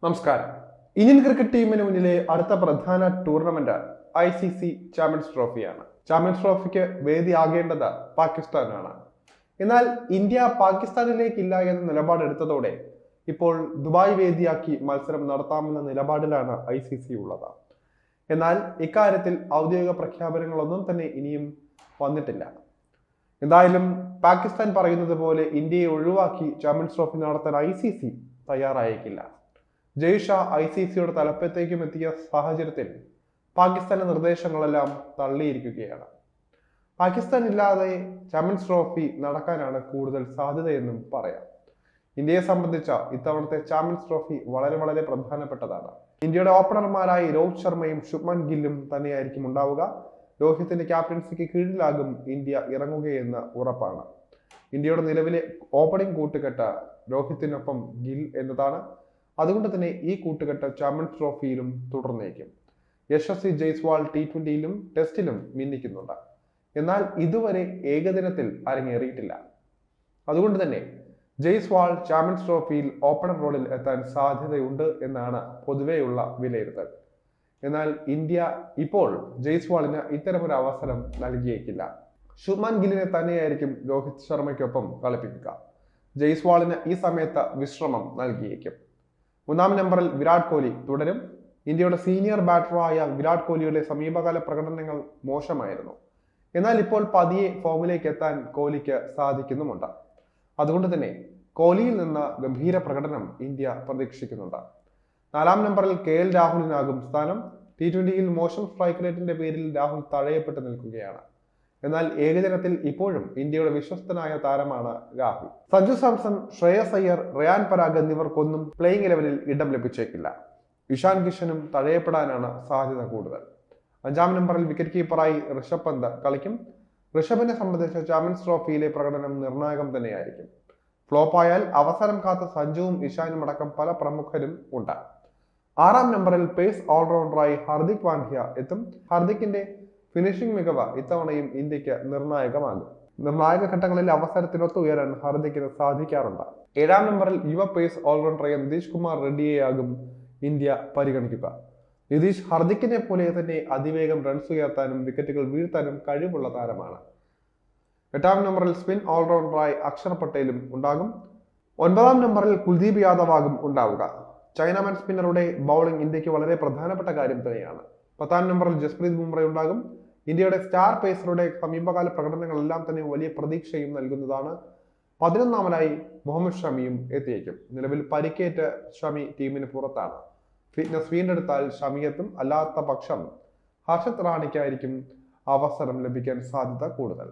നമസ്കാരം. Indian cricket ടീമിന് മുന്നിലെ അടുത്ത പ്രധാന ടൂർണമെന്റ് ICC ചാമ്പ്യൻസ് ട്രോഫിയാണ്. ചാമ്പ്യൻസ് ട്രോഫിക്ക് വേദിയാകേണ്ടത് പാകിസ്ഥാനാണ്. എന്നാൽ ഇന്ത്യ പാകിസ്ഥാനിലേക്കില്ല എന്ന നിലപാടെടുത്തതോടെ ഇപ്പോൾ ദുബായ് വേദിയാക്കി മത്സരം നടത്താമെന്ന നിലപാടിലാണ് ICC ഉള്ളത്. എന്നാൽ ഇക്കാര്യത്തിൽ ഔദ്യോഗിക പ്രഖ്യാപനങ്ങളൊന്നും തന്നെ ഇനിയും വന്നിട്ടില്ല. എന്തായാലും പാകിസ്ഥാൻ പറയുന്നത് പോലെ ഇന്ത്യയെ ഒഴിവാക്കി ചാമ്പ്യൻസ് ട്രോഫി നടത്താൻ ICC തയ്യാറായേക്കില്ല. ജയ്ഷ ICCയുടെ തലപ്പത്തേക്കും എത്തിയ സാഹചര്യത്തിൽ പാകിസ്ഥാന്റെ നിർദ്ദേശങ്ങളെല്ലാം തള്ളിയിരിക്കുകയാണ്. പാകിസ്ഥാൻ ഇല്ലാതെ ചാമ്പ്യൻസ് ട്രോഫി നടക്കാനാണ് കൂടുതൽ സാധ്യതയെന്നും പറയാം. ഇന്ത്യയെ സംബന്ധിച്ച ഇത്തവണത്തെ ചാമ്പ്യൻസ് ട്രോഫി വളരെ പ്രധാനപ്പെട്ടതാണ്. ഇന്ത്യയുടെ ഓപ്പണർമാരായി രോഹിത് ശർമ്മയും ശുഭ്മാൻ ഗില്ലും തന്നെയായിരിക്കും ഉണ്ടാവുക. രോഹിത്തിന്റെ ക്യാപ്റ്റൻസിക്ക് കീഴിലാകും ഇന്ത്യ ഇറങ്ങുകയെന്ന് ഉറപ്പാണ്. ഇന്ത്യയുടെ നിലവിലെ ഓപ്പണിംഗ് കൂട്ടുകെട്ട് രോഹിത്തിനൊപ്പം ഗിൽ എന്നതാണ്. അതുകൊണ്ട് തന്നെ ഈ കൂട്ടുകെട്ട് ചാമ്പ്യൻസ് ട്രോഫിയിലും തുടർന്നേക്കും. യശസ്വി ജയ്സ്വാൾ T20യിലും ടെസ്റ്റിലും മിന്നിക്കുന്നുണ്ട്. എന്നാൽ ഇതുവരെ ഏകദിനത്തിൽ അരങ്ങേറിയിട്ടില്ല. അതുകൊണ്ട് തന്നെ ജയ്സ്വാൾ ചാമ്പ്യൻസ് ട്രോഫിയിൽ ഓപ്പണർ റോളിൽ എത്താൻ സാധ്യതയുണ്ട് എന്നാണ് പൊതുവെയുള്ള വിലയിരുത്തൽ. എന്നാൽ ഇന്ത്യ ഇപ്പോൾ ജയ്സ്വാളിന് ഇത്തരമൊരു അവസരം നൽകിയേക്കില്ല. ശുഭ്മാൻ ഗില്ലിനെ തന്നെയായിരിക്കും രോഹിത് ശർമ്മയ്ക്കൊപ്പം കളിപ്പിക്കുക. ജയ്സ്വാളിന് ഈ സമയത്ത് വിശ്രമം നൽകിയേക്കും. 1-ാം നമ്പറിൽ വിരാട് കോഹ്ലി തുടരും. ഇന്ത്യയുടെ സീനിയർ ബാറ്ററായ വിരാട് കോഹ്ലിയുടെ സമീപകാല പ്രകടനങ്ങൾ മോശമായിരുന്നു. എന്നാൽ ഇപ്പോൾ പതിയെ ഫോമിലേക്ക് എത്താൻ കോഹ്ലിക്ക് സാധിക്കുന്നുമുണ്ട്. അതുകൊണ്ട് തന്നെ കോഹ്ലിയിൽ നിന്ന് ഗംഭീര പ്രകടനം ഇന്ത്യ പ്രതീക്ഷിക്കുന്നുണ്ട്. 4-ാം നമ്പറിൽ KL രാഹുലിനാകും സ്ഥാനം. T20യിൽ മോശം സ്ട്രൈക്ക് റേറ്റിന്റെ പേരിൽ രാഹുൽ തഴയപ്പെട്ട് നിൽക്കുകയാണ്. എന്നാൽ ഏകദിനത്തിൽ ഇപ്പോഴും ഇന്ത്യയുടെ വിശ്വസ്തനായ താരമാണ് രാഹുൽ. സഞ്ജു സാംസൺ, ശ്രേയസ് അയ്യർ, റയാൻ പരാഗ് എന്നിവർക്കൊന്നും പ്ലേയിങ് 11-ൽ ഇടം ലഭിച്ചേക്കില്ല. ഇഷാൻ കിഷനും തഴയപ്പെടാനാണ് സാധ്യത കൂടുതൽ. 5-ാം നമ്പറിൽ വിക്കറ്റ് കീപ്പറായി ഋഷഭ് പന്ത് കളിക്കും. ഋഷഭിനെ സംബന്ധിച്ച് ചാമ്പ്യൻസ് ട്രോഫിയിലെ പ്രകടനം നിർണായകം തന്നെയായിരിക്കും. ഫ്ലോപ്പായാൽ അവസരം കാത്ത സഞ്ജുവും ഇഷാനും അടക്കം പല പ്രമുഖരും ഉണ്ട്. 6-ാം നമ്പറിൽ പേസ് ഓൾറൗണ്ടറായി ഹാർദിക് പാണ്ഡ്യ എത്തും. ഹാർദിക്കിന്റെ ഫിനിഷിംഗ് മികവ് ഇത്തവണയും ഇന്ത്യക്ക് നിർണായകമാകും. നിർണായക ഘട്ടങ്ങളിൽ അവസരത്തിനൊത്ത് ഉയരാൻ ഹാർദിക്കിന് സാധിക്കാറുണ്ട്. 7-ാം നമ്പറിൽ യുവ പേസ് ഓൾറൗണ്ടറായ നിതീഷ് കുമാർ റെഡ്ഡിയെയാകും ഇന്ത്യ പരിഗണിക്കുക. നിതീഷ് ഹാർദിക്കിനെ പോലെ തന്നെ അതിവേഗം റൺസ് ഉയർത്താനും വിക്കറ്റുകൾ വീഴ്ത്താനും കഴിവുള്ള താരമാണ്. 8-ാം നമ്പറിൽ സ്പിൻ ഓൾറൗണ്ടറായി അക്ഷർ പട്ടേലും ഉണ്ടാകും. 9-ാം നമ്പറിൽ കുൽദീപ് യാദവ് ആകും ഉണ്ടാവുക. ചൈനാമാൻ സ്പിന്നറുടെ ബൗളിംഗ് ഇന്ത്യക്ക് വളരെ പ്രധാനപ്പെട്ട കാര്യം തന്നെയാണ്. 10-ാം നമ്പറിൽ ജസ്പ്രീത് ബുംറ ഉണ്ടാകും. ഇന്ത്യയുടെ സ്റ്റാർ പേസറുടെ സമീപകാല പ്രകടനങ്ങളെല്ലാം തന്നെ വലിയ പ്രതീക്ഷയും നൽകുന്നതാണ്. 11-ാമനായി മുഹമ്മദ് ഷമിയും എത്തിയേക്കും. നിലവിൽ പരിക്കേറ്റ ഷമി ടീമിന് പുറത്താണ്. ഫിറ്റ്നസ് വീണ്ടെടുത്താൽ ഷമിയെത്തും. അല്ലാത്ത പക്ഷം ഹർഷത് റാണിക്കായിരിക്കും അവസരം ലഭിക്കാൻ സാധ്യത കൂടുതൽ.